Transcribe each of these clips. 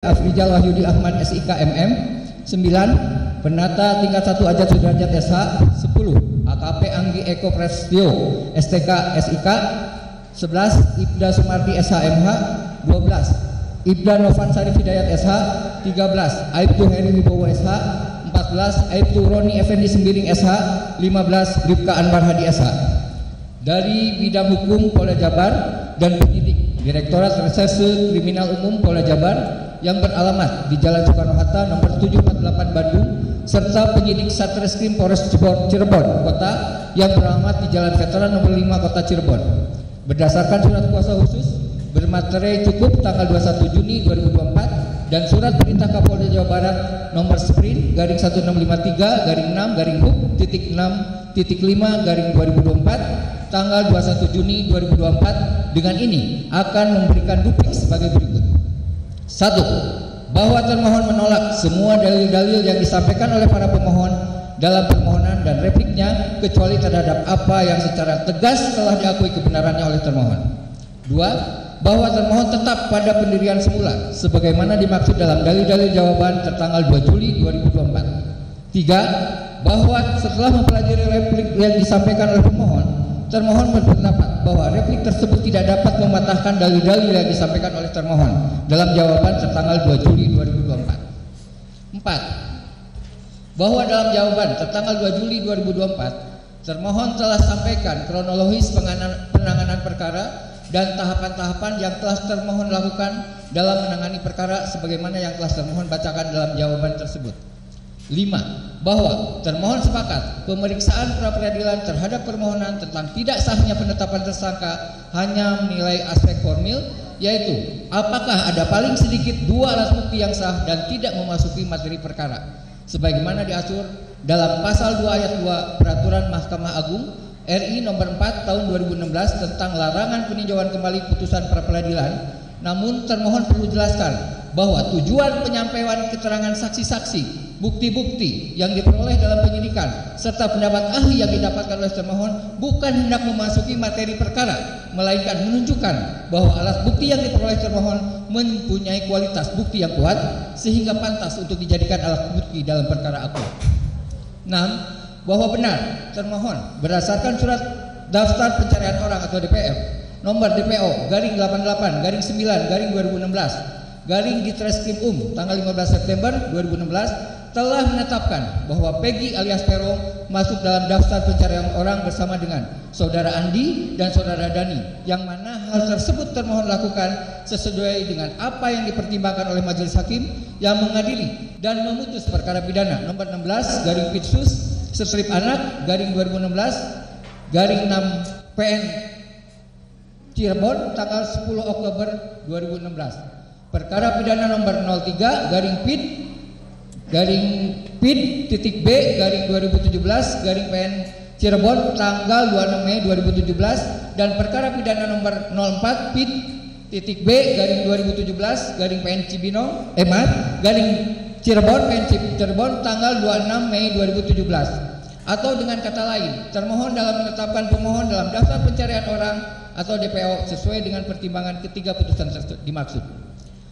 Afrizal Wahyudi Ahmad SIK MM. 9. Penata tingkat 1 Ajat Sudrajat SH. 10. AKP Anggi Eko Prestio STK SIK. 11. Ibda Sumardi SHMH. 12. Ibda Novansari Hidayat SH. 13. Aibtu Heri Wibowo SH. 14. Aibtu Roni Effendi Sembiring SH. 15. Rifka Anwar Hadi SH. Dari bidang hukum Polda Jabar dan penyidik Direktorat Reserse Kriminal Umum Polda Jabar yang beralamat di Jalan Soekarno-Hatta nomor 748 Bandung, serta penyidik Satreskrim Polres Cirebon Kota yang beralamat di Jalan Veteran nomor 5 Kota Cirebon. Berdasarkan surat kuasa khusus bermaterai cukup tanggal 21 Juni 2024 dan surat perintah Kapolda Jawa Barat nomor Sprint garing 1653 garing 6 garing hub titik 6.5 garing 2024 tanggal 21 Juni 2024 dengan ini akan memberikan duplik sebagai berikut. 1. Bahwa termohon menolak semua dalil-dalil yang disampaikan oleh para pemohon dalam permohonan dan repliknya kecuali terhadap apa yang secara tegas telah diakui kebenarannya oleh termohon. 2. Bahwa termohon tetap pada pendirian semula sebagaimana dimaksud dalam dalil-dalil jawaban tertanggal 2 Juli 2024. 3. Bahwa setelah mempelajari replik yang disampaikan oleh pemohon, termohon berpendapat bahwa replik tersebut tidak dapat mematahkan dalil-dalil yang disampaikan oleh termohon dalam jawaban tertanggal 2 Juli 2024. 4. Bahwa dalam jawaban tertanggal 2 Juli 2024, termohon telah sampaikan kronologis penanganan perkara dan tahapan-tahapan yang telah termohon lakukan dalam menangani perkara sebagaimana yang telah termohon bacakan dalam jawaban tersebut. 5. Bahwa termohon sepakat pemeriksaan pra-peradilan terhadap permohonan tentang tidak sahnya penetapan tersangka hanya menilai aspek formil, yaitu apakah ada paling sedikit 2 alat bukti yang sah dan tidak memasuki materi perkara sebagaimana diatur dalam pasal 2 ayat 2 Peraturan Mahkamah Agung RI nomor 4 tahun 2016 tentang larangan peninjauan kembali putusan pra-peradilan. Namun termohon perlu jelaskan bahwa tujuan penyampaian keterangan saksi-saksi, bukti-bukti yang diperoleh dalam penyidikan serta pendapat ahli yang didapatkan oleh termohon bukan hendak memasuki materi perkara, melainkan menunjukkan bahwa alat bukti yang diperoleh termohon mempunyai kualitas bukti yang kuat sehingga pantas untuk dijadikan alat bukti dalam perkara akuo. 6. Bahwa benar termohon berdasarkan surat daftar pencarian orang atau DPR nomor DPO garing 88 garing 9 garing 2016 garing di Treskrim tanggal 15 September 2016 telah menetapkan bahwa Peggy alias Peron masuk dalam daftar pencarian orang bersama dengan saudara Andi dan saudara Dani, yang mana hal tersebut termohon lakukan sesuai dengan apa yang dipertimbangkan oleh majelis hakim yang mengadili dan memutus perkara pidana nomor 16 garing Pitsus strip anak garing 2016 garing 6 PN Cirebon tanggal 10 Oktober 2016. Perkara pidana nomor 03 garing PID garing PID titik B garing 2017 garing PN Cirebon tanggal 26 Mei 2017 dan perkara pidana nomor 04 PID titik B garing 2017 garing PN Cibino garing Cirebon PN Cirebon tanggal 26 Mei 2017. Atau dengan kata lain, termohon dalam menetapkan pemohon dalam daftar pencarian orang atau DPO sesuai dengan pertimbangan ketiga putusan dimaksud.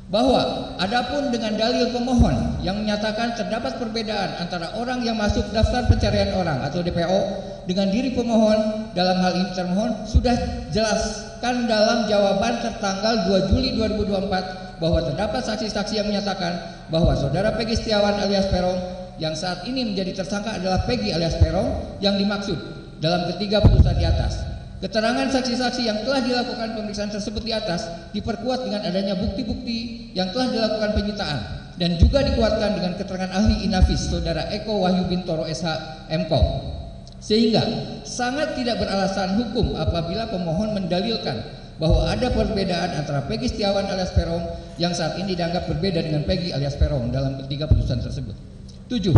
Bahwa adapun dengan dalil pemohon yang menyatakan terdapat perbedaan antara orang yang masuk daftar pencarian orang atau DPO dengan diri pemohon, dalam hal ini termohon sudah jelaskan dalam jawaban tertanggal 2 Juli 2024 bahwa terdapat saksi-saksi yang menyatakan bahwa saudara Peggy Setiawan alias Peron yang saat ini menjadi tersangka adalah Peggy alias Peron yang dimaksud dalam ketiga putusan di atas. Keterangan saksi-saksi yang telah dilakukan pemeriksaan tersebut di atas diperkuat dengan adanya bukti-bukti yang telah dilakukan penyitaan dan juga dikuatkan dengan keterangan ahli Inafis saudara Eko Wahyu Bintoro SH MKOM, sehingga sangat tidak beralasan hukum apabila pemohon mendalilkan bahwa ada perbedaan antara Peggy Setiawan alias Peron yang saat ini dianggap berbeda dengan Peggy alias Peron dalam ketiga putusan tersebut. 7.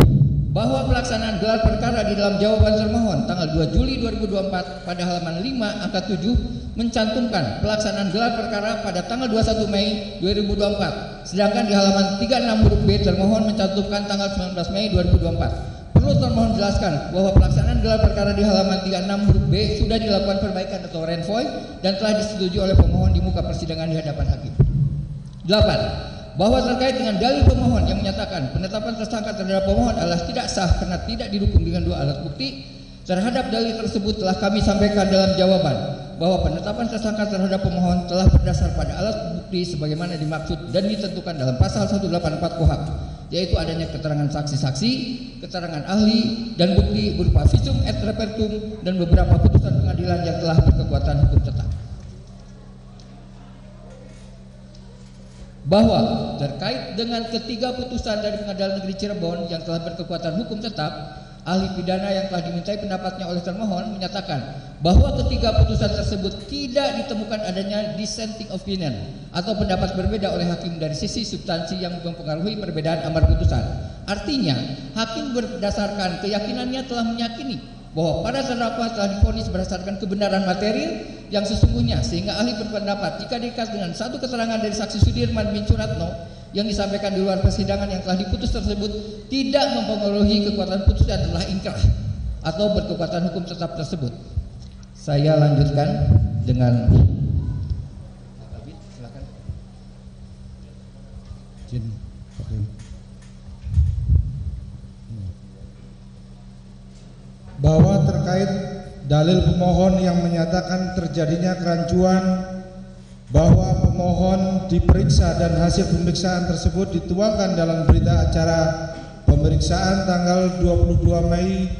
Bahwa pelaksanaan gelar perkara di dalam jawaban termohon tanggal 2 Juli 2024 pada halaman 5 angka 7 mencantumkan pelaksanaan gelar perkara pada tanggal 21 Mei 2024, sedangkan di halaman 36 huruf B termohon mencantumkan tanggal 19 Mei 2024. Perlu termohon jelaskan bahwa pelaksanaan gelar perkara di halaman 36 huruf B sudah dilakukan perbaikan atau renvoy dan telah disetujui oleh pemohon di muka persidangan di hadapan hakim. 8. bahwa terkait dengan dalil pemohon yang menyatakan penetapan tersangka terhadap pemohon adalah tidak sah karena tidak didukung dengan 2 alat bukti, terhadap dalil tersebut telah kami sampaikan dalam jawaban bahwa penetapan tersangka terhadap pemohon telah berdasar pada alat bukti sebagaimana dimaksud dan ditentukan dalam pasal 184 KUHP, yaitu adanya keterangan saksi-saksi, keterangan ahli, dan bukti berupa visum et repertum dan beberapa putusan pengadilan yang telah berkekuatan hukum tetap. Bahwa terkait dengan ketiga putusan dari Pengadilan Negeri Cirebon yang telah berkekuatan hukum tetap, ahli pidana yang telah dimintai pendapatnya oleh termohon menyatakan bahwa ketiga putusan tersebut tidak ditemukan adanya dissenting opinion atau pendapat berbeda oleh hakim dari sisi substansi yang mempengaruhi perbedaan amar putusan. Artinya, hakim berdasarkan keyakinannya telah meyakini bahwa para terdakwa telah divonis berdasarkan kebenaran material yang sesungguhnya, sehingga ahli berpendapat jika diikat dengan satu keterangan dari saksi Sudirman bin Suratno yang disampaikan di luar persidangan yang telah diputus tersebut tidak mempengaruhi kekuatan putusan telah ingkrah atau berkekuatan hukum tetap tersebut. Saya lanjutkan dengan silakan. Bahwa terkait dalil pemohon yang menyatakan terjadinya kerancuan bahwa pemohon diperiksa dan hasil pemeriksaan tersebut dituangkan dalam berita acara pemeriksaan tanggal 22 Mei